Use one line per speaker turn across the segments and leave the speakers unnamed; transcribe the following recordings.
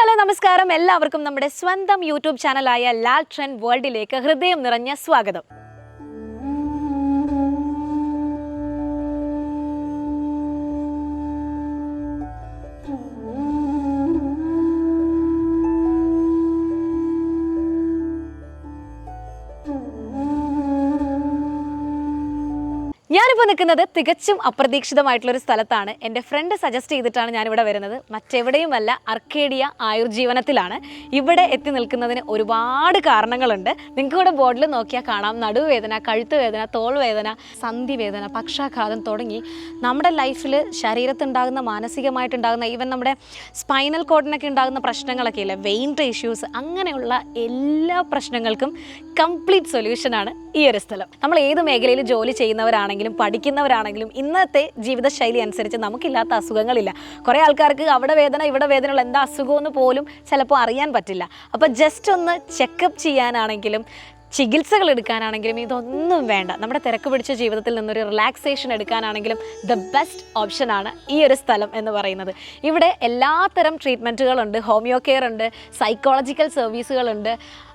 Hello നമസ്കാരം, എല്ലാവർക്കും നമ്മുടെ സ്വന്തം യൂട്യൂബ് ചാനലായ ലാൽ ട്രെൻഡ് വേൾഡിലേക്ക് ഹൃദയം നിറഞ്ഞ സ്വാഗതം. ഞാനിപ്പോൾ നിൽക്കുന്നത് തികച്ചും അപ്രതീക്ഷിതമായിട്ടുള്ളൊരു സ്ഥലത്താണ്. എൻ്റെ ഫ്രണ്ട് സജസ്റ്റ് ചെയ്തിട്ടാണ് ഞാനിവിടെ വരുന്നത്. മറ്റെവിടെയുമല്ല, അർക്കേഡിയ ആയുർജീവനത്തിലാണ്. ഇവിടെ എത്തി നിൽക്കുന്നതിന് ഒരുപാട് കാരണങ്ങളുണ്ട്. നിങ്ങൾക്ക് ഇവിടെ ബോർഡിൽ നോക്കിയാൽ കാണാം. നടുവേദന, കഴുത്ത് വേദന, തോൾ വേദന, സന്ധിവേദന, പക്ഷാഘാതം തുടങ്ങി നമ്മുടെ ലൈഫിൽ ശരീരത്തുണ്ടാകുന്ന മാനസികമായിട്ടുണ്ടാകുന്ന ഈവൻ നമ്മുടെ സ്പൈനൽ കോഡിനൊക്കെ ഉണ്ടാകുന്ന പ്രശ്നങ്ങളൊക്കെ ഇല്ലേ, വെയിൻ്റെ ഇഷ്യൂസ്, അങ്ങനെയുള്ള എല്ലാ പ്രശ്നങ്ങൾക്കും കംപ്ലീറ്റ് സൊല്യൂഷനാണ് ഈ ഒരു സ്ഥലം. നമ്മൾ ഏത് മേഖലയിൽ ജോലി ചെയ്യുന്നവരാണെങ്കിലും പഠിക്കുന്നവരാണെങ്കിലും ഇന്നത്തെ ജീവിതശൈലി അനുസരിച്ച് നമുക്കില്ലാത്ത അസുഖങ്ങളില്ല. കുറേ ആൾക്കാർക്ക് അവിടെ വേദന ഇവിടെ വേദനയുള്ള എന്താ അസുഖമെന്ന് പോലും ചിലപ്പോൾ അറിയാൻ പറ്റില്ല. അപ്പോൾ ജസ്റ്റ് ഒന്ന് ചെക്കപ്പ് ചെയ്യാനാണെങ്കിലും ചികിത്സകൾ എടുക്കാനാണെങ്കിലും ഇതൊന്നും വേണ്ട. നമ്മുടെ തിരക്ക് പിടിച്ച ജീവിതത്തിൽ നിന്നൊരു റിലാക്സേഷൻ എടുക്കാനാണെങ്കിലും ദ ബെസ്റ്റ് ഓപ്ഷനാണ് ഈ ഒരു സ്ഥലം എന്ന് പറയുന്നത്. ഇവിടെ എല്ലാത്തരം ട്രീറ്റ്മെൻറ്റുകളുണ്ട്. ഹോമിയോ കെയർ ഉണ്ട്, സൈക്കോളജിക്കൽ സർവീസുകളുണ്ട്,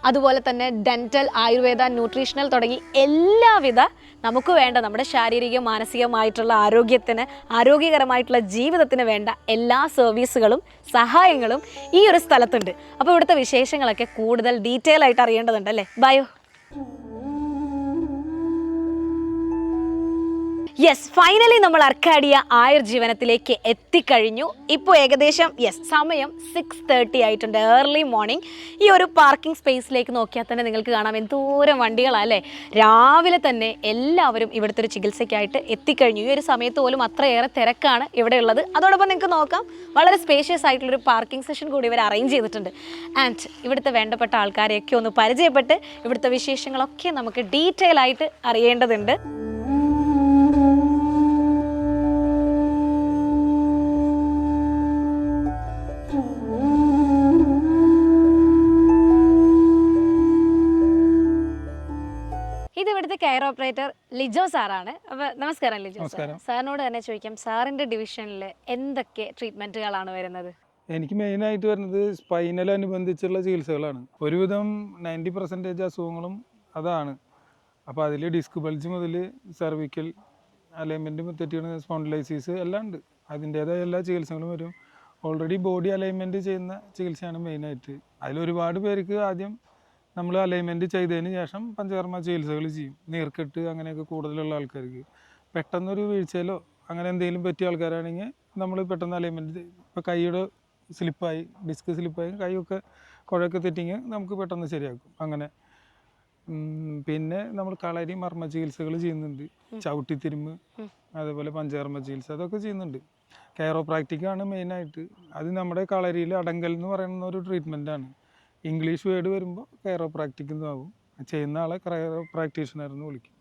അതുപോലെ തന്നെ ഡെൻറ്റൽ, ആയുർവേദ, ന്യൂട്രീഷണൽ തുടങ്ങി എല്ലാവിധ നമുക്ക് വേണ്ട നമ്മുടെ ശാരീരിക മാനസികമായിട്ടുള്ള ആരോഗ്യത്തിന്, ആരോഗ്യകരമായിട്ടുള്ള ജീവിതത്തിന് വേണ്ട എല്ലാ സർവീസുകളും സഹായങ്ങളും ഈ ഒരു സ്ഥലത്തുണ്ട്. അപ്പോൾ ഇവിടുത്തെ വിശേഷങ്ങളൊക്കെ കൂടുതൽ ഡീറ്റെയിൽ ആയിട്ട് അറിയേണ്ടതുണ്ട് അല്ലേ? ബയോ. യെസ്, ഫൈനലി നമ്മൾ അർക്കാഡിയ ആയുർജീവനത്തിലേക്ക് എത്തിക്കഴിഞ്ഞു. ഇപ്പോൾ ഏകദേശം സമയം 6:30 ആയിട്ടുണ്ട്, ഏർലി മോർണിംഗ്. ഈ ഒരു പാർക്കിംഗ് സ്പേസിലേക്ക് നോക്കിയാൽ തന്നെ നിങ്ങൾക്ക് കാണാം എന്തോരം വണ്ടികളാണ് അല്ലേ. രാവിലെ തന്നെ എല്ലാവരും ഇവിടുത്തെ ഒരു ചികിത്സയ്ക്കായിട്ട് എത്തിക്കഴിഞ്ഞു. ഈ ഒരു സമയത്ത് പോലും അത്രയേറെ തിരക്കാണ് ഇവിടെ ഉള്ളത്. അതോടൊപ്പം നിങ്ങൾക്ക് നോക്കാം, വളരെ സ്പേഷ്യസ് ആയിട്ടുള്ളൊരു പാർക്കിംഗ് സെഷൻ കൂടി ഇവർ അറേഞ്ച് ചെയ്തിട്ടുണ്ട്. ആൻഡ് ഇവിടുത്തെ വേണ്ടപ്പെട്ട ആൾക്കാരെയൊക്കെ ഒന്ന് പരിചയപ്പെട്ട് ഇവിടുത്തെ വിശേഷങ്ങളൊക്കെ നമുക്ക് ഡീറ്റെയിൽ ആയിട്ട് അറിയേണ്ടതുണ്ട്. കെയർ ഓപ്പറേറ്റർ ലിജോ സാറാണ്. അപ്പോൾ നമസ്കാരം ലിജോ സാർ. സാറിനോട് തന്നെ ചോദിക്കാം, സാറിൻ്റെ ഡിവിഷനിൽ എന്തൊക്കെ ട്രീറ്റ്മെൻറ്റുകളാണ് വരുന്നത്?
എനിക്ക് മെയിനായിട്ട് വരുന്നത് സ്പൈനലനുബന്ധിച്ചുള്ള ചികിത്സകളാണ്. ഒരുവിധം 90% അസുഖങ്ങളും അതാണ്. അപ്പോൾ അതിൽ ഡിസ്ക് ബൾജ് മുതൽ സെർവിക്കൽ അലൈൻമെൻറ്റ് തെറ്റിയാണ്, സ്പോണ്ടിലൈസിസ് എല്ലാം ഉണ്ട്. അതിൻ്റേതായ എല്ലാ ചികിത്സകളും വരും. ഓൾറെഡി ബോഡി അലൈൻമെൻറ്റ് ചെയ്യുന്ന ചികിത്സയാണ് മെയിനായിട്ട്. അതിലൊരുപാട് പേർക്ക് ആദ്യം നമ്മൾ അലൈൻമെൻറ്റ് ചെയ്തതിന് ശേഷം പഞ്ചകർമ്മ ചികിത്സകൾ ചെയ്യും. നീർക്കെട്ട് അങ്ങനെയൊക്കെ കൂടുതലുള്ള ആൾക്കാർക്ക് പെട്ടെന്നൊരു വീഴ്ചയിലോ അങ്ങനെ എന്തെങ്കിലും പറ്റിയ ആൾക്കാരാണെങ്കിൽ നമ്മൾ പെട്ടെന്ന് അലൈൻമെൻറ്റ്, ഇപ്പോൾ കൈയുടെ സ്ലിപ്പായി, ഡിസ്ക് സ്ലിപ്പായി, കൈയൊക്കെ കുഴയൊക്കെ തെറ്റിങ്ങി നമുക്ക് പെട്ടെന്ന് ശരിയാക്കും. അങ്ങനെ പിന്നെ നമ്മൾ കളരി മർമ്മ ചികിത്സകൾ ചെയ്യുന്നുണ്ട്, ചവിട്ടിത്തിരുമ്പ്, അതേപോലെ പഞ്ചകർമ്മ ചികിത്സ, അതൊക്കെ ചെയ്യുന്നുണ്ട്. കെയറോപ്രാക്റ്റിക്കാണ് മെയിനായിട്ട്. അത് നമ്മുടെ കളരിയിൽ അടങ്കൽ എന്ന് പറയുന്ന ഒരു ട്രീറ്റ്മെൻറ്റാണ്. ഇംഗ്ലീഷ് വേർഡ് വരുമ്പോൾ കെയറോപ്രാക്റ്റിക് എന്നാവും. ചെയ്യുന്ന ആളെ പ്രാക്ടീഷണർ എന്ന് വിളിക്കും.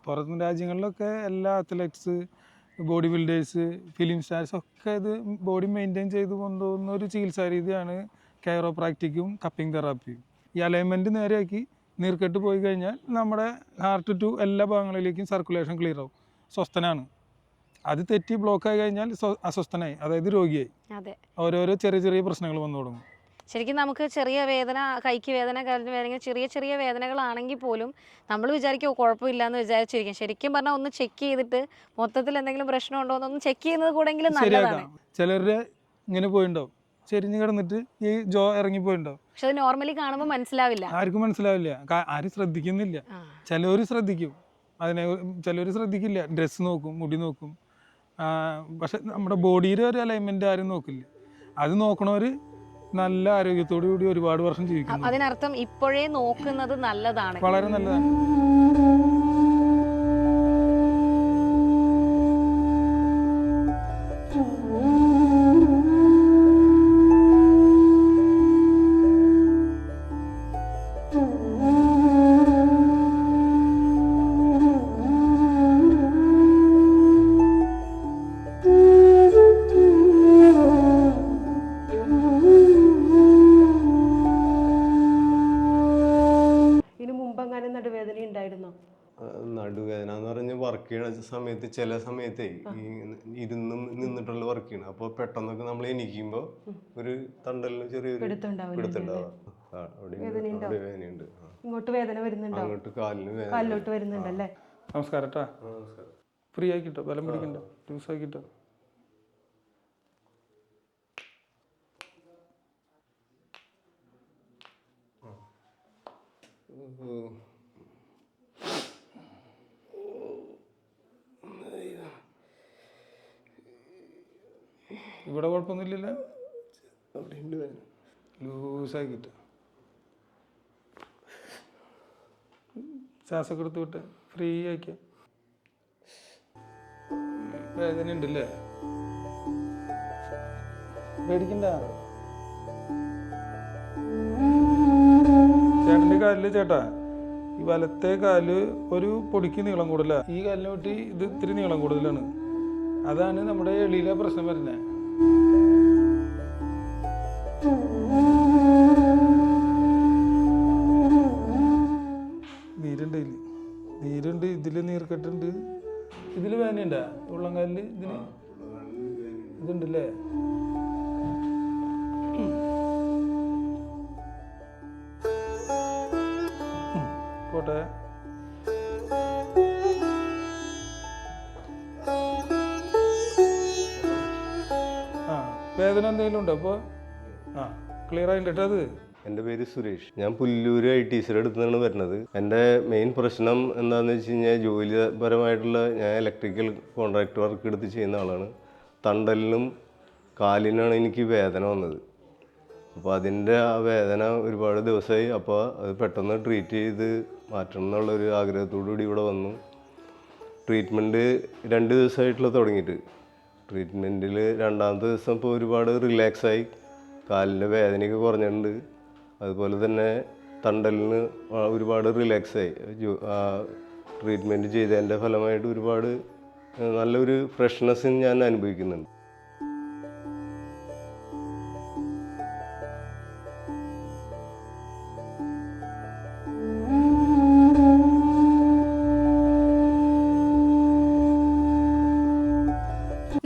പുറത്തും രാജ്യങ്ങളിലൊക്കെ എല്ലാ athletes, body builders, film stars ഒക്കെ ഇത് ബോഡി മെയിൻറ്റെയിൻ ചെയ്ത് കൊണ്ടുപോകുന്ന ഒരു ചികിത്സാ രീതിയാണ് കെയറോപ്രാക്റ്റിക്കും കപ്പിംഗ് തെറാപ്പിയും. ഈ അലൈൻമെൻറ്റ് നേരെയാക്കി നീർക്കെട്ട് പോയി കഴിഞ്ഞാൽ നമ്മുടെ ഹാർട്ട് ടു എല്ലാ ഭാഗങ്ങളിലേക്കും സർക്കുലേഷൻ ക്ലിയർ ആവും. സ്വസ്ഥനാണ്. അത് തെറ്റി ബ്ലോക്കായി കഴിഞ്ഞാൽ അസ്വസ്ഥനായി, അതായത് രോഗിയായി. ഓരോരോ ചെറിയ ചെറിയ പ്രശ്നങ്ങൾ വന്നു തുടങ്ങും.
ശരിക്കും നമുക്ക് ചെറിയ വേദന, കൈക്ക് വേദന, കാലിന് വേദന, ചെറിയ ചെറിയ വേദനകളാണെങ്കിൽ പോലും നമ്മൾ വിചാരിക്കും കുഴപ്പമില്ല എന്ന് വിചാരിച്ചിരിക്കും. ശരിക്കും പറഞ്ഞാൽ ഒന്ന് ചെക്ക് ചെയ്തിട്ട് മൊത്തത്തിൽ എന്തെങ്കിലും പ്രശ്നം ഉണ്ടോ എന്നൊന്ന് ചെക്ക് ചെയ്യുന്നത് കൂടെങ്കിലും നല്ലതാണ്.
ചിലരുടെ ഇങ്ങനെ പോയിണ്ടാവും, ചെരിഞ്ഞ് കിടന്നിട്ട് ഈ ജോ ഇറങ്ങിപ്പോയിണ്ടാവും.
പക്ഷെ അത് നോർമലി കാണുമ്പോൾ മനസ്സിലാവില്ല,
ആർക്കും മനസ്സിലാവില്ല, ആരും ശ്രദ്ധിക്കുന്നില്ല. ചിലവർ ശ്രദ്ധിക്കും അതിനെ, ചിലവർ ശ്രദ്ധിക്കില്ല. ഡ്രസ്സ് നോക്കും, മുടി നോക്കും, പക്ഷെ നമ്മുടെ ബോഡിയുടെ ഒരു അലൈൻമെന്റ് ആരും നോക്കില്ല. അത് നോക്കണവർ നല്ല ആരോഗ്യത്തോടു കൂടി ഒരുപാട് വർഷം ജീവിക്കുന്നു.
അതിനർത്ഥം ഇപ്പോഴേ നോക്കുന്നത് നല്ലതാണ്,
വളരെ നല്ലതാണ്.
നടുവേദന ഉണ്ടായിരുന്നോ? ചെയ്യുന്ന സമയത്ത് ചില സമയത്തേ ഈ ഇരുന്നും നിന്നിട്ടുള്ള വർക്ക് ചെയ്യണം. അപ്പോൾ പെട്ടെന്നൊക്കെ നമ്മൾ എണീക്കുമ്പോൾ ഒരു തണ്ടലിന് ചെറിയൊരു പിടുത്തുണ്ടാവാം. അവിടെ വേദനയുണ്ട്.
ഇങ്ങോട്ട് വേദന വരുന്നുണ്ടോ?
അങ്ങോട്ട്
കാലിലോട്ട് വരുന്നുണ്ടല്ലേ?
നമസ്കാരം കേട്ടോ. ഫ്രീ ആക്കിട്ടോ, ബലം പിടിക്കണ്ട, ലൂസ് ആക്കിട്ടോ. ഇവിടെ കുഴപ്പമൊന്നുമില്ലല്ലോ? ലൂസാക്കിട്ട് ശ്വാസമൊക്കെ എടുത്ത് വിട്ട് ഫ്രീ ആക്കിയ. വേദന ഉണ്ടല്ലേ? പേടിക്കണ്ട. ചേട്ടൻ്റെ കാലില് ചേട്ടാ, ഈ വലത്തെ കാല് ഒരു പൊടിക്ക് നീളം കൂടുതല, ഈ കാലിനെ വിട്ട് ഇത് ഇത്തിരി നീളം കൂടുതലാണ്. അതാണ് നമ്മുടെ എളിയിലെ പ്രശ്നം വരുന്നത്. നീരുണ്ട്, ഇതില് നീർക്കെട്ടുണ്ട്. ഇതില് വേദനയുണ്ടാ ഉള്ളംകാലില്? ഇതിന് ഇതുണ്ടല്ലേ? പോട്ടെ. വേദന എന്തെങ്കിലും ഉണ്ടോ? അപ്പോൾ ക്ലിയർ ആയിട്ട് അത്.
എൻ്റെ പേര് സുരേഷ്. ഞാൻ പുല്ലൂർ ITC അടുത്താണ് വരുന്നത്. എൻ്റെ മെയിൻ പ്രശ്നം എന്താണെന്ന് വെച്ച് കഴിഞ്ഞാൽ ജോലിപരമായിട്ടുള്ള ഞാൻ ഇലക്ട്രിക്കൽ കോൺട്രാക്ട് വർക്ക് എടുത്ത് ചെയ്യുന്ന ആളാണ്. തണ്ടലിനും കാലിനാണ് എനിക്ക് വേദന വന്നത്. അപ്പോൾ അതിൻ്റെ ആ വേദന ഒരുപാട് ദിവസമായി. അപ്പോൾ അത് പെട്ടെന്ന് ട്രീറ്റ് ചെയ്ത് മാറ്റണം എന്നുള്ളൊരു ആഗ്രഹത്തോടു കൂടി ഇവിടെ വന്നു. ട്രീറ്റ്മെൻറ്റ് 2 ദിവസമായിട്ടുള്ള തുടങ്ങിയിട്ട്. ട്രീറ്റ്മെൻറ്റിൽ 2ാമത്തെ ദിവസം ഇപ്പോൾ ഒരുപാട് റിലാക്സായി, കാലിൻ്റെ വേദനയൊക്കെ കുറഞ്ഞിട്ടുണ്ട്. അതുപോലെ തന്നെ തണ്ടലിന് ഒരുപാട് റിലാക്സായി. ട്രീറ്റ്മെൻറ്റ് ചെയ്തതിൻ്റെ ഫലമായിട്ട് ഒരുപാട് നല്ലൊരു ഫ്രഷ്നെസ് ഞാൻ അനുഭവിക്കുന്നുണ്ട്.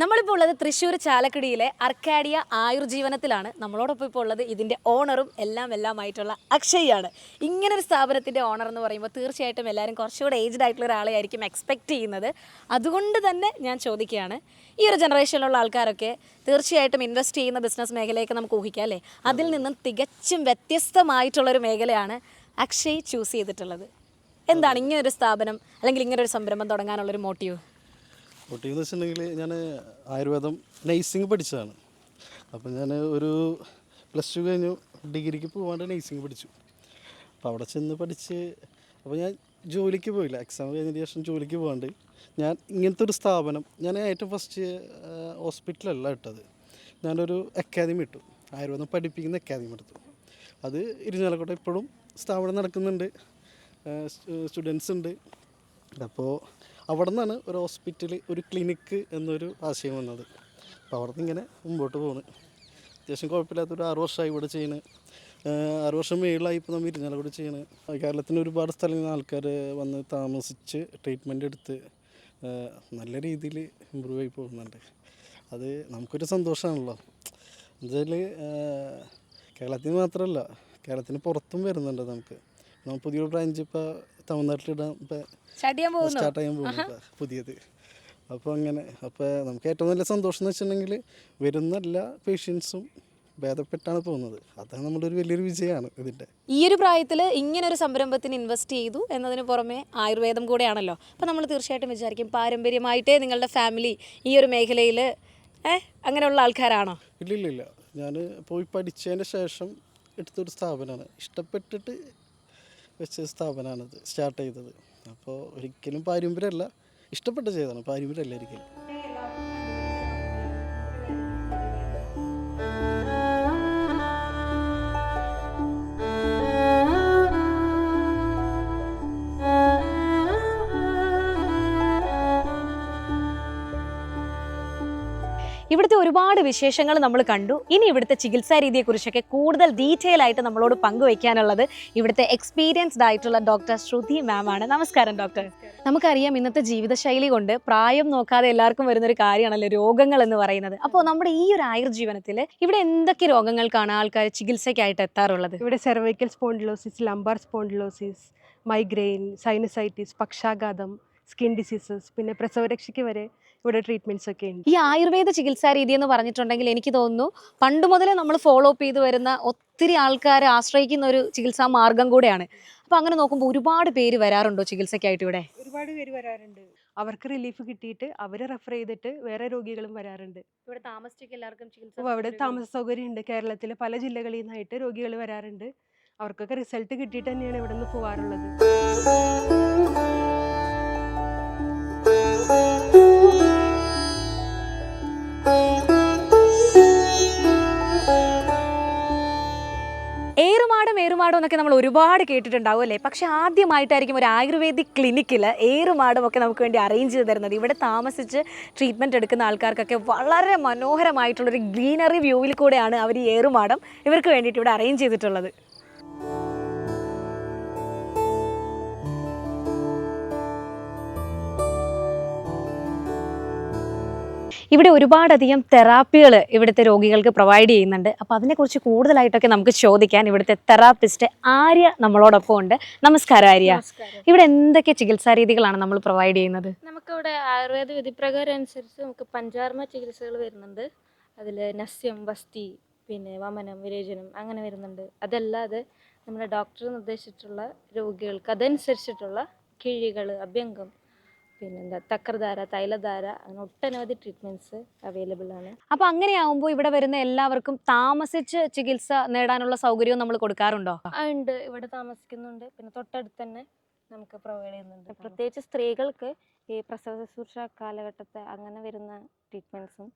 നമ്മളിപ്പോൾ ഉള്ളത് തൃശ്ശൂർ ചാലക്കുടിയിലെ അർക്കാഡിയ ആയുർജീവനത്തിലാണ്. നമ്മളോടൊപ്പം ഇപ്പോൾ ഉള്ളത് ഇതിൻ്റെ ഓണറും എല്ലാമായിട്ടുള്ള അക്ഷയാണ്. ഇങ്ങനൊരു സ്ഥാപനത്തിൻ്റെ ഓണർ എന്ന് പറയുമ്പോൾ തീർച്ചയായിട്ടും എല്ലാവരും കുറച്ചുകൂടെ ഏജ്ഡ് ആയിട്ടുള്ള ഒരാളെ ആയിരിക്കും എക്സ്പെക്റ്റ് ചെയ്യുന്നത്. അതുകൊണ്ട് തന്നെ ഞാൻ ചോദിക്കുകയാണ്, ഈ ഒരു ജനറേഷനിലുള്ള ആൾക്കാരൊക്കെ തീർച്ചയായിട്ടും ഇൻവെസ്റ്റ് ചെയ്യുന്ന ബിസിനസ് മേഖലയൊക്കെ നമുക്ക് ഊഹിക്കാം അല്ലേ? അതിൽ നിന്നും തികച്ചും വ്യത്യസ്തമായിട്ടുള്ളൊരു മേഖലയാണ് അക്ഷയ് ചൂസ് ചെയ്തിട്ടുള്ളത്. എന്താണ് ഇങ്ങനൊരു സ്ഥാപനം അല്ലെങ്കിൽ ഇങ്ങനൊരു സംരംഭം തുടങ്ങാനുള്ളൊരു മോട്ടീവ്?
മോട്ടീവ് എന്ന് വെച്ചിട്ടുണ്ടെങ്കിൽ ഞാൻ ആയുർവേദം നഴ്സിംഗ് പഠിച്ചതാണ്. അപ്പോൾ ഞാൻ ഒരു +2 കഴിഞ്ഞു, ഡിഗ്രിക്ക് പോകാണ്ട് നഴ്സിംഗ് പഠിച്ചു. അപ്പോൾ അവിടെ ചെന്ന് പഠിച്ച് അപ്പോൾ ഞാൻ ജോലിക്ക് പോയില്ല. എക്സാം കഴിഞ്ഞതിന് ശേഷം ജോലിക്ക് പോകാണ്ട് ഞാൻ ഇങ്ങനത്തെ ഒരു സ്ഥാപനം, ഞാൻ ഏറ്റവും ഫസ്റ്റ് ഹോസ്പിറ്റലല്ല ഇട്ടത്, ഞാനൊരു അക്കാദമി ഇട്ടു. ആയുർവേദം പഠിപ്പിക്കുന്ന അക്കാദമി എടുത്തു. അത് ഇരിഞ്ഞാലക്കുട ഇപ്പോഴും സ്ഥാപനം നടക്കുന്നുണ്ട്, സ്റ്റുഡൻസ് ഉണ്ട്. അപ്പോൾ അവിടെ നിന്നാണ് ഒരു ഹോസ്പിറ്റൽ, ഒരു ക്ലിനിക്ക് എന്നൊരു ആശയം വന്നത്. അപ്പോൾ അവിടെ നിന്ന് ഇങ്ങനെ മുമ്പോട്ട് പോകുന്നു. അത്യാവശ്യം കുഴപ്പമില്ലാത്തൊരു 6 വർഷമായി ഇവിടെ ചെയ്യുന്നത്. 6 വർഷം മേളിലായി ഇപ്പോൾ നമ്മൾ ഇരിഞ്ഞാലക്കുട ചെയ്യണത്. കേരളത്തിന് ഒരുപാട് സ്ഥലങ്ങളിൽ നിന്ന് ആൾക്കാർ വന്ന് താമസിച്ച് ട്രീറ്റ്മെൻറ്റ് എടുത്ത് നല്ല രീതിയിൽ ഇമ്പ്രൂവ് ആയി പോകുന്നുണ്ട്. അത് നമുക്കൊരു സന്തോഷമാണല്ലോ. എന്നുവെച്ചാൽ കേരളത്തിന് മാത്രമല്ല, കേരളത്തിന് പുറത്തും വരുന്നുണ്ട്. നമ്മൾ പുതിയൊരു ബ്രാഞ്ച് ഇപ്പോൾ തമിഴ്നാട്ടിലിടാൻ സ്റ്റാർട്ട് ചെയ്യാൻ പോകുന്നു പുതിയത്. അപ്പോൾ അങ്ങനെ നമുക്ക് ഏറ്റവും നല്ല സന്തോഷം എന്ന് വെച്ചിട്ടുണ്ടെങ്കിൽ വരുന്ന എല്ലാ പേഷ്യൻസും ഭേദപ്പെട്ടാണ് പോകുന്നത്. അതാണ് നമ്മുടെ ഒരു വലിയൊരു വിജയമാണ് ഇതിൻ്റെ.
ഈ ഒരു പ്രായത്തിൽ ഇങ്ങനൊരു സംരംഭത്തിന് ഇൻവെസ്റ്റ് ചെയ്തു എന്നതിന് പുറമെ ആയുർവേദം കൂടെയാണല്ലോ. അപ്പോൾ നമ്മൾ തീർച്ചയായിട്ടും വിചാരിക്കും പാരമ്പര്യമായിട്ടേ നിങ്ങളുടെ ഫാമിലി ഈ ഒരു മേഖലയിൽ അങ്ങനെയുള്ള ആൾക്കാരാണോ?
ഇല്ല. ഞാൻ പോയി പഠിച്ചതിന് ശേഷം എടുത്തൊരു സ്ഥാപനമാണ്, ഇഷ്ടപ്പെട്ടിട്ട് വെച്ച സ്ഥാപനമാണിത് സ്റ്റാർട്ട് ചെയ്തത്. അപ്പോൾ ഒരിക്കലും പാരമ്പര്യമല്ല, ഇഷ്ടപ്പെട്ട് ചെയ്തതാണ്, പാരമ്പര്യമല്ല ഒരിക്കലും.
ഇവിടുത്തെ ഒരുപാട് വിശേഷങ്ങൾ നമ്മൾ കണ്ടു. ഇനി ഇവിടുത്തെ ചികിത്സാ രീതിയെക്കുറിച്ചൊക്കെ കൂടുതൽ ഡീറ്റെയിൽ ആയിട്ട് നമ്മളോട് പങ്കുവയ്ക്കാനുള്ളത് ഇവിടുത്തെ എക്സ്പീരിയൻസ്ഡ് ആയിട്ടുള്ള ഡോക്ടർ ശ്രുതി മാം ആണ്. നമസ്കാരം ഡോക്ടർ. നമുക്കറിയാം ഇന്നത്തെ ജീവിതശൈലി കൊണ്ട് പ്രായം നോക്കാതെ എല്ലാവർക്കും വരുന്നൊരു കാര്യമാണല്ലോ രോഗങ്ങൾ എന്ന് പറയുന്നത്. അപ്പോൾ നമ്മുടെ ഈ ഒരു ആയുർജീവനത്തിൽ ഇവിടെ എന്തൊക്കെ രോഗങ്ങൾക്കാണ് ആൾക്കാർ ചികിത്സയ്ക്കായിട്ട് എത്താറുള്ളത്?
ഇവിടെ cervical spondylosis, lumbar spondylosis, migraine, sinusitis, പക്ഷാഘാതം, സ്കിൻ ഡിസീസസ്, പിന്നെ പ്രസവരക്ഷയ്ക്ക് വരെ ഇവിടെ ട്രീറ്റ്മെന്റ്സ് ഒക്കെ ഉണ്ട്.
ഈ ആയുർവേദ ചികിത്സാ രീതി എന്ന് പറഞ്ഞിട്ടുണ്ടെങ്കിൽ എനിക്ക് തോന്നുന്നു പണ്ട് മുതലേ നമ്മൾ ഫോളോ അപ്പ് ചെയ്ത് വരുന്ന ഒത്തിരി ആൾക്കാർ ആശ്രയിക്കുന്ന ഒരു ചികിത്സാ മാർഗം കൂടെയാണ്. അപ്പോൾ അങ്ങനെ നോക്കുമ്പോൾ ഒരുപാട് പേര് വരാറുണ്ടോ ചികിത്സയ്ക്കായിട്ട് ഇവിടെ?
ഒരുപാട് പേര് വരാറുണ്ട്. അവർക്ക് റിലീഫ് കിട്ടിയിട്ട് അവരെ റെഫർ ചെയ്തിട്ട് വേറെ രോഗികളും വരാറുണ്ട്.
ഇവിടെ താമസിച്ചൊക്കെ എല്ലാവർക്കും
അപ്പോൾ അവിടെ താമസ സൗകര്യം ഉണ്ട്. കേരളത്തിലെ പല ജില്ലകളിൽ നിന്നായിട്ട് രോഗികൾ വരാറുണ്ട്. അവർക്കൊക്കെ റിസൾട്ട് കിട്ടിയിട്ട് തന്നെയാണ് ഇവിടെ നിന്ന് പോകാറുള്ളത്.
ഏറുമാടം എന്നൊക്കെ നമ്മൾ ഒരുപാട് കേട്ടിട്ടുണ്ടാവും അല്ലേ? പക്ഷെ ആദ്യമായിട്ടായിരിക്കും ഒരു ആയുർവേദിക് ക്ലിനിക്കിൽ ഏറുമാടം ഒക്കെ നമുക്ക് വേണ്ടി അറേഞ്ച് ചെയ്ത് തരുന്നത്. ഇവിടെ താമസിച്ച് ട്രീറ്റ്മെൻറ്റ് എടുക്കുന്ന ആൾക്കാർക്കൊക്കെ വളരെ മനോഹരമായിട്ടുള്ളൊരു ഗ്രീനറി വ്യൂവിൽ കൂടെയാണ് അവർ ഈ ഏറുമാടം ഇവർക്ക് വേണ്ടിയിട്ട് ഇവിടെ അറേഞ്ച് ചെയ്തിട്ടുള്ളത്. ഇവിടെ ഒരുപാടധികം തെറാപ്പികൾ ഇവിടുത്തെ രോഗികൾക്ക് പ്രൊവൈഡ് ചെയ്യുന്നുണ്ട്. അപ്പോൾ അതിനെക്കുറിച്ച് കൂടുതലായിട്ടൊക്കെ നമുക്ക് ചോദിക്കാൻ ഇവിടുത്തെ തെറാപ്പിസ്റ്റ് ആര്യ നമ്മളോടൊപ്പം ഉണ്ട്. നമസ്കാരം ആര്യ. ഇവിടെ എന്തൊക്കെ ചികിത്സാ രീതികളാണ് നമ്മൾ പ്രൊവൈഡ് ചെയ്യുന്നത്?
നമുക്കിവിടെ ആയുർവേദ വിധിപ്രകാരം അനുസരിച്ച് നമുക്ക് പഞ്ചാർമ ചികിത്സകൾ വരുന്നുണ്ട്. അതിൽ നസ്യം, വസ്തി, പിന്നെ വമനം, വിരേചനം അങ്ങനെ വരുന്നുണ്ട്. അതല്ലാതെ നമ്മുടെ ഡോക്ടർ നിർദ്ദേശിച്ചിട്ടുള്ള രോഗികൾക്ക് അതനുസരിച്ചിട്ടുള്ള കിഴികൾ, അഭ്യംഗം, പിന്നെന്താ തക്രധാര, തൈലധാര, അങ്ങനെ ഒട്ടനവധി ട്രീറ്റ്മെൻറ്റ്സ് അവൈലബിൾ ആണ്.
അപ്പോൾ അങ്ങനെയാവുമ്പോൾ ഇവിടെ വരുന്ന എല്ലാവർക്കും താമസിച്ച് ചികിത്സ നേടാനുള്ള സൗകര്യവും നമ്മൾ കൊടുക്കാറുണ്ടോ?
ഉണ്ട്, ഇവിടെ താമസിക്കുന്നുണ്ട്. പിന്നെ തൊട്ടടുത്ത് തന്നെ നമുക്ക് പ്രൊവൈഡ് ചെയ്യുന്നുണ്ട്. പ്രത്യേകിച്ച് സ്ത്രീകൾക്ക് ഈ പ്രസവ ശുശ്രൂഷ കാലഘട്ടത്തെ അങ്ങനെ വരുന്ന ട്രീറ്റ്മെൻറ്റ്സും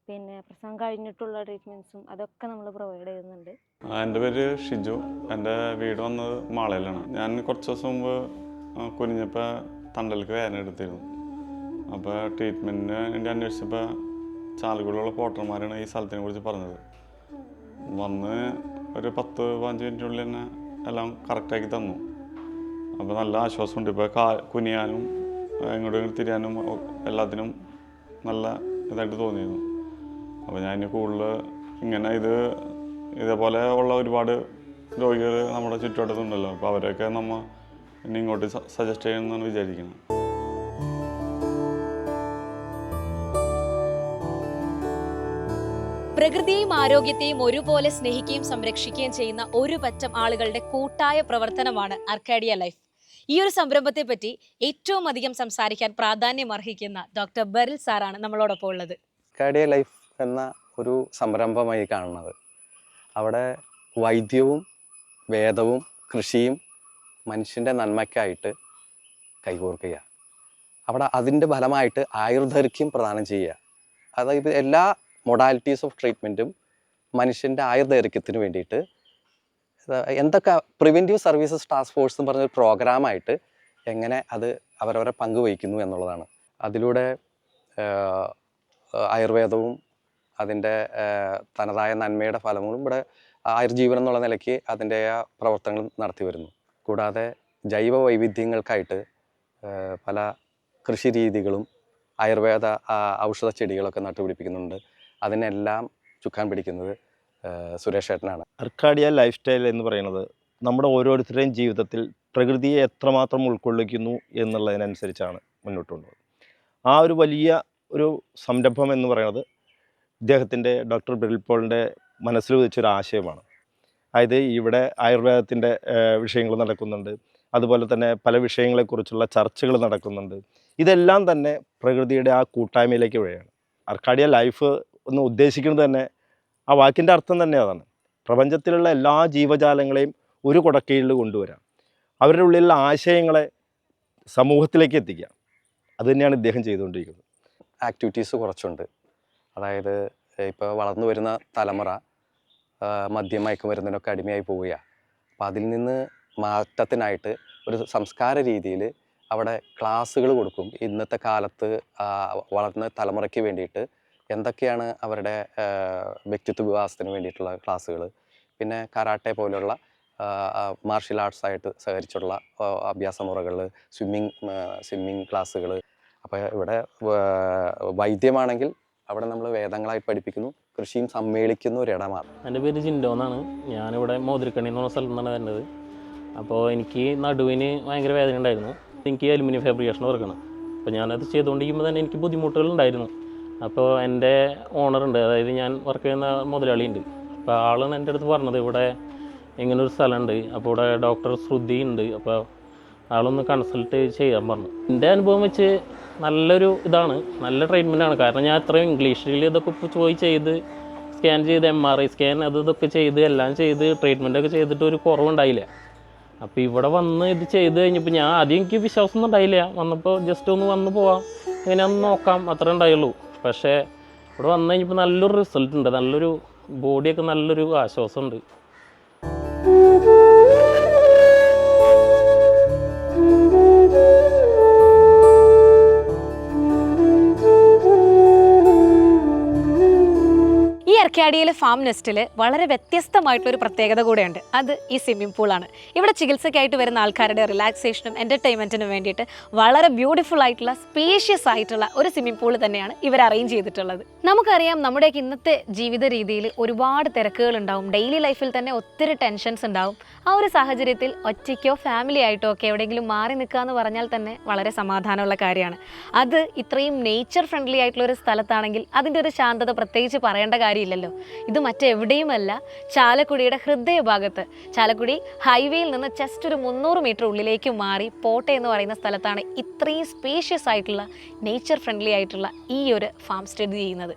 പിന്നെ പ്രസവം കഴിഞ്ഞിട്ടുള്ള ട്രീറ്റ്മെൻറ്റ്സും അതൊക്കെ നമ്മൾ പ്രൊവൈഡ് ചെയ്യുന്നുണ്ട്.
എൻ്റെ പേര് ഷിജു. എൻ്റെ വീട് വന്നത് മാളയിലാണ്. ഞാൻ കുറച്ച് ദിവസം മുമ്പ് കുനിഞ്ഞപ്പോൾ തണ്ടലിക്ക് വേദന എടുത്തിരുന്നു. അപ്പോൾ ട്രീറ്റ്മെൻറ്റിന് വേണ്ടി അന്വേഷിച്ചപ്പോൾ ചാലക്കുടിയുള്ള പോട്ടർമാരാണ് ഈ സ്ഥലത്തിനെ കുറിച്ച് പറഞ്ഞത്. വന്ന് ഒരു 10-15 മിനിറ്റിനുള്ളിൽ തന്നെ എല്ലാം കറക്റ്റാക്കി തന്നു. അപ്പോൾ നല്ല ആശ്വാസമുണ്ട്. ഇപ്പോൾ കുനിയാനും ഇങ്ങോട്ടും തിരിയാനും എല്ലാത്തിനും നല്ല ഇതായിട്ട് തോന്നിയിരുന്നു. അപ്പോൾ ഞാൻ ഇനി കൂടുതൽ ഇങ്ങനെ ഇതേപോലെ ഉള്ള ഒരുപാട് രോഗികൾ നമ്മുടെ ചുറ്റുവട്ടത്തുണ്ടല്ലോ. അപ്പോൾ അവരെയൊക്കെ നമ്മൾ ഇനി ഇങ്ങോട്ട് സജസ്റ്റ് ചെയ്യണമെന്നാണ് വിചാരിക്കുന്നത്.
പ്രകൃതിയെയും ആരോഗ്യത്തെയും ഒരുപോലെ സ്നേഹിക്കുകയും സംരക്ഷിക്കുകയും ചെയ്യുന്ന ഒരു പറ്റം ആളുകളുടെ കൂട്ടായ പ്രവർത്തനമാണ് അർക്കാഡിയ ലൈഫ്. ഈ ഒരു സംരംഭത്തെ പറ്റി ഏറ്റവും അധികം സംസാരിക്കാൻ പ്രാധാന്യം അർഹിക്കുന്ന ഡോക്ടർ ബെറിൽ സാറാണ് നമ്മളോടൊപ്പം ഉള്ളത്.
അർക്കാഡിയ ലൈഫ് എന്ന ഒരു സംരംഭമായി കാണുന്നത് അവിടെ വൈദ്യവും വേദവും കൃഷിയും മനുഷ്യൻ്റെ നന്മയ്ക്കായിട്ട് കൈകോർക്കുക. അവിടെ അതിൻ്റെ ഫലമായിട്ട് ആയുർദൈർഘ്യം പ്രദാനം ചെയ്യുക. അതായത് എല്ലാ മൊഡാലിറ്റീസ് ഓഫ് ട്രീറ്റ്മെൻറ്റും മനുഷ്യൻ്റെ ആയുർദൈർഘ്യത്തിന് വേണ്ടിയിട്ട് എന്തൊക്കെ പ്രിവെൻറ്റീവ് സർവീസസ് ടാസ്ക് ഫോഴ്സ് എന്ന് പറഞ്ഞൊരു പ്രോഗ്രാമായിട്ട് എങ്ങനെ അത് അവരവരെ പങ്കുവഹിക്കുന്നു എന്നുള്ളതാണ്. അതിലൂടെ ആയുർവേദവും അതിൻ്റെ തനതായ നന്മയുടെ ഫലങ്ങളും ഇവിടെ ആയുർജീവനം എന്നുള്ള നിലയ്ക്ക് അതിൻ്റെ പ്രവർത്തനങ്ങൾ നടത്തി വരുന്നു. കൂടാതെ ജൈവ വൈവിധ്യങ്ങൾക്കായിട്ട് പല കൃഷി രീതികളും ആയുർവേദ ഔഷധ ചെടികളൊക്കെ നട്ടുപിടിപ്പിക്കുന്നുണ്ട്. അതിനെല്ലാം ചുക്കാൻ പിടിക്കുന്നത് സുരേഷ് ഏട്ടനാണ്.
അർക്കാഡിയ ലൈഫ് സ്റ്റൈൽ എന്ന് പറയുന്നത് നമ്മുടെ ഓരോരുത്തരുടെയും ജീവിതത്തിൽ പ്രകൃതിയെ എത്രമാത്രം ഉൾക്കൊള്ളിക്കുന്നു എന്നുള്ളതിനനുസരിച്ചാണ് മുന്നോട്ട് കൊണ്ടുപോകുന്നത്. ആ ഒരു വലിയ ഒരു സംരംഭം എന്ന് പറയുന്നത് ഇദ്ദേഹത്തിൻ്റെ ഡോക്ടർ ബെറിൽ പോളിൻ്റെ മനസ്സിൽ ഉദിച്ചൊരു ആശയമാണ്. അതായത് ഇവിടെ ആയുർവേദത്തിൻ്റെ വിഷയങ്ങൾ നടക്കുന്നുണ്ട്, അതുപോലെ തന്നെ പല വിഷയങ്ങളെക്കുറിച്ചുള്ള ചർച്ചകൾ നടക്കുന്നുണ്ട്. ഇതെല്ലാം തന്നെ പ്രകൃതിയുടെ ആ കൂട്ടായ്മയിലേക്ക് വഴിയാണ്. അർക്കാഡിയ ലൈഫ് എന്ന് ഉദ്ദേശിക്കുന്നത് തന്നെ ആ വാക്കിൻ്റെ അർത്ഥം തന്നെ അതാണ്. പ്രപഞ്ചത്തിലുള്ള എല്ലാ ജീവജാലങ്ങളെയും ഒരു കുടക്കീഴിൽ കൊണ്ടുവരാം, അവരുടെ ഉള്ളിലുള്ള ആശയങ്ങളെ സമൂഹത്തിലേക്ക് എത്തിക്കുക. അത് തന്നെയാണ് ഇദ്ദേഹം ചെയ്തുകൊണ്ടിരിക്കുന്നത്.
ആക്ടിവിറ്റീസ് കുറച്ചുണ്ട്. അതായത് ഇപ്പോൾ വളർന്നു വരുന്ന തലമുറ മദ്യമയക്കുമരുന്നിനൊക്കെ അടിമയായി പോവുകയാണ്. അപ്പോൾ അതിൽ നിന്ന് മാറ്റത്തിനായിട്ട് ഒരു സംസ്കാര രീതിയിൽ അവിടെ ക്ലാസ്സുകൾ കൊടുക്കും. ഇന്നത്തെ കാലത്ത് വളർന്ന തലമുറയ്ക്ക് വേണ്ടിയിട്ട് എന്തൊക്കെയാണ് അവരുടെ വ്യക്തിത്വ വികാസത്തിന് വേണ്ടിയിട്ടുള്ള ക്ലാസ്സുകൾ, പിന്നെ കരാട്ടെ പോലുള്ള മാർഷ്യൽ ആർട്സായിട്ട് സഹകരിച്ചുള്ള അഭ്യാസ മുറകൾ, സ്വിമ്മിങ് ക്ലാസ്സുകൾ. അപ്പോൾ ഇവിടെ വൈദ്യമാണെങ്കിൽ അവിടെ നമ്മൾ വേദങ്ങളായി പഠിപ്പിക്കുന്നു, കൃഷിയും സമ്മേളിക്കുന്ന ഒരിടമാണ്.
എൻ്റെ പേര് ജിൻഡോ എന്നാണ്. ഞാനിവിടെ മോതിരക്കണി എന്ന് പറഞ്ഞ സ്ഥലത്തു നിന്നാണ് വരുന്നത്. അപ്പോൾ എനിക്ക് നടുവിന് ഭയങ്കര വേദന ഉണ്ടായിരുന്നു. എനിക്ക് അലുമിനിയം ഫാബ്രിക്കേഷൻ വർക്കാണ്. അപ്പോൾ ഞാനത് ചെയ്തുകൊണ്ടിരിക്കുമ്പോൾ തന്നെ എനിക്ക് ബുദ്ധിമുട്ടുകളുണ്ടായിരുന്നു. അപ്പോൾ എൻ്റെ ഓണറുണ്ട്, അതായത് ഞാൻ വർക്ക് ചെയ്യുന്ന മുതലാളിയുണ്ട്. അപ്പോൾ ആളാണ് എൻ്റെ അടുത്ത് പറഞ്ഞത് ഇവിടെ ഇങ്ങനൊരു സ്ഥലമുണ്ട്, അപ്പോൾ ഇവിടെ ഡോക്ടർ ശ്രുതി ഉണ്ട്, അപ്പോൾ ആളൊന്ന് കൺസൾട്ട് ചെയ്യാൻ പറഞ്ഞു. എൻ്റെ അനുഭവം വെച്ച് നല്ലൊരു ഇതാണ്, നല്ല ട്രീറ്റ്മെൻറ്റാണ്. കാരണം ഞാൻ അത്രയും ഇംഗ്ലീഷിൽ ഇതൊക്കെ പോയി ചെയ്ത് സ്കാൻ ചെയ്ത് MRI സ്കാൻ ഇതൊക്കെ ചെയ്ത് എല്ലാം ചെയ്ത് ട്രീറ്റ്മെൻറ്റൊക്കെ ചെയ്തിട്ട് ഒരു കുറവുണ്ടായില്ല. അപ്പോൾ ഇവിടെ വന്ന് ഇത് ചെയ്ത് കഴിഞ്ഞപ്പോൾ ഞാൻ ആദ്യം എനിക്ക് വിശ്വാസമൊന്നും ഉണ്ടായില്ല. വന്നപ്പോൾ ജസ്റ്റ് ഒന്ന് വന്ന് പോവാം, എങ്ങനെയാണെന്ന് നോക്കാം, അത്ര ഉണ്ടായുള്ളൂ. പക്ഷേ ഇവിടെ വന്നു കഴിഞ്ഞപ്പോൾ നല്ലൊരു റിസൾട്ട് ഉണ്ട്, നല്ലൊരു ബോഡിയൊക്കെ നല്ലൊരു ആശ്വാസമുണ്ട്.
അർക്കാഡിയയിലെ ഫാം നെസ്റ്റിൽ വളരെ വ്യത്യസ്തമായിട്ടുള്ളൊരു പ്രത്യേകത കൂടെയുണ്ട്. അത് ഈ സ്വിമ്മിംഗ് പൂളാണ്. ഇവിടെ ചികിത്സയ്ക്കായിട്ട് വരുന്ന ആൾക്കാരുടെ റിലാക്സേഷനും എൻ്റർടൈൻമെൻറ്റിനും വേണ്ടിയിട്ട് വളരെ ബ്യൂട്ടിഫുൾ ആയിട്ടുള്ള സ്പേഷ്യസ് ആയിട്ടുള്ള ഒരു സ്വിമ്മിംഗ് പൂൾ തന്നെയാണ് ഇവർ അറേഞ്ച് ചെയ്തിട്ടുള്ളത്. നമുക്കറിയാം നമ്മുടെയൊക്കെ ഇന്നത്തെ ജീവിത രീതിയിൽ ഒരുപാട് തിരക്കുകൾ ഉണ്ടാവും, ഡെയിലി ലൈഫിൽ തന്നെ ഒത്തിരി ടെൻഷൻസ് ഉണ്ടാവും. ആ ഒരു സാഹചര്യത്തിൽ ഒറ്റയ്ക്കോ ഫാമിലി ആയിട്ടോ ഒക്കെ എവിടെയെങ്കിലും മാറി നിൽക്കുക എന്ന് പറഞ്ഞാൽ തന്നെ വളരെ സമാധാനമുള്ള കാര്യമാണ്. അത് ഇത്രയും നേച്ചർ ഫ്രണ്ട്ലി ആയിട്ടുള്ളൊരു സ്ഥലത്താണെങ്കിൽ അതിൻ്റെ ഒരു ശാന്തത പ്രത്യേകിച്ച് പറയേണ്ട കാര്യമില്ലല്ലോ. ഇത് മറ്റെവിടെയുമല്ല, ചാലക്കുടിയുടെ ഹൃദയഭാഗത്ത്, ചാലക്കുടി ഹൈവേയിൽ നിന്ന് ജസ്റ്റ് ഒരു 300 മീറ്റർ ഉള്ളിലേക്ക് മാറി പോട്ടെ എന്ന് പറയുന്ന സ്ഥലത്താണ് ഇത്രയും സ്പേഷ്യസ് ആയിട്ടുള്ള നേച്ചർ ഫ്രണ്ട്ലി ആയിട്ടുള്ള ഈ ഒരു ഫാം സ്ഥിതി ചെയ്യുന്നത്.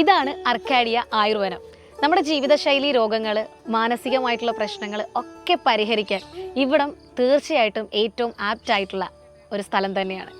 ഇതാണ് അർക്കാഡിയ ആയുർവനം. നമ്മുടെ ജീവിതശൈലി രോഗങ്ങൾ, മാനസികമായിട്ടുള്ള പ്രശ്നങ്ങൾ ഒക്കെ പരിഹരിക്കാൻ ഇവിടം തീർച്ചയായിട്ടും ഏറ്റവും ആപ്റ്റ് ആയിട്ടുള്ള ഒരു സ്ഥലം തന്നെയാണ്.